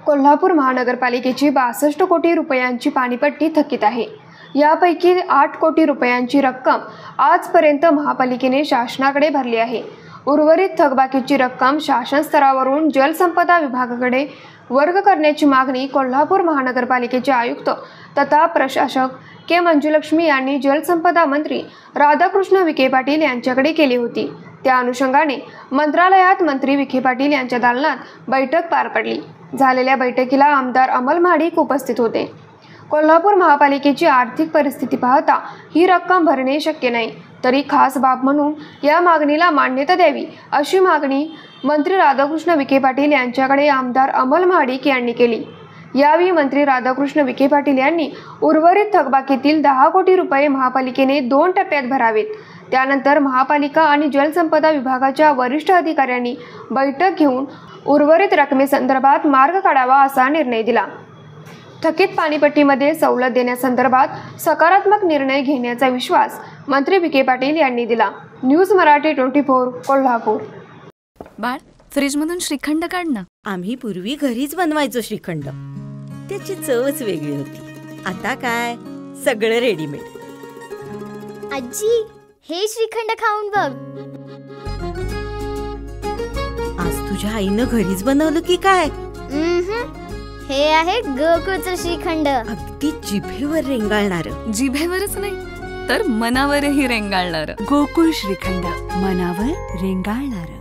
कोल्हापूर महानगरपालिकेची 62 कोटी रुपयांची पाणीपट्टी थकीत आहे। यापैकी 8 कोटी रुपयांची रक्कम आजपर्यंत महापालिकेने शासनाकडे भरली आहे। उर्वरित थकबाकीची रक्कम शासन स्तरावरून जलसंपदा विभागाकडे वर्ग करण्याची मागणी कोल्हापूर महानगरपालिकेचे आयुक्त तथा प्रशासक के मंजुलक्ष्मी यांनी जलसंपदा मंत्री राधाकृष्ण विखे पाटील यांच्याकडे केली होती। त्या अनुषंगाने मंत्रालयात मंत्री विखे पाटील यांच्या दालनात बैठक पार पडली। झालेल्या बैठकीला आमदार अमल महाडिक उपस्थित होते। कोल्हापूर महापालिकेची आर्थिक परिस्थिती पाहता ही रक्कम भरणे शक्य नाही, तरी खास बाब म्हणून या मागणीला मान्यता द्यावी अशी मागणी मंत्री राधाकृष्ण विखे पाटील यांच्याकडे आमदार अमल महाडिक यांनी केली। यावेळी मंत्री राधाकृष्ण विखे पाटील यांनी उर्वरित थकबाकीतील 10 कोटी रुपये महापालिकेने 2 टप्प्यात भरावेत। त्यानंतर महापालिका आणि जलसंपदा विभागाच्या वरिष्ठ अधिकाऱ्यांनी बैठक घेऊन उर्वरित रकमेसंदर्भात मार्ग काढावा असा निर्णय दिला। थकीत पाणीपट्टीमध्ये सवलत देण्यासंदर्भात सकारात्मक निर्णय घेण्याचा विश्वास मंत्री विखे पाटील यांनी दिला। न्यूज मराठी 24 कोल्हापूर। बाळ, फ्रीजमधून श्रीखंड काढ ना। आम्ही पूर्वी घरीच बनवायचो श्रीखंड, त्याची चवच वेगळी होती। आता काय सगळं रेडीमेड। आजी, हे श्रीखंड खाऊन बघ। आज तुझ्या आईनं घरीच बनवलं की काय? हे आहे गोकुळचं श्रीखंड। अगदी जिभेवर रेंगाळणार। जिभेवरच नाही तर मनावरही रेंगाळणार। गोकुळ श्रीखंड, मनावर रेंगाळणार।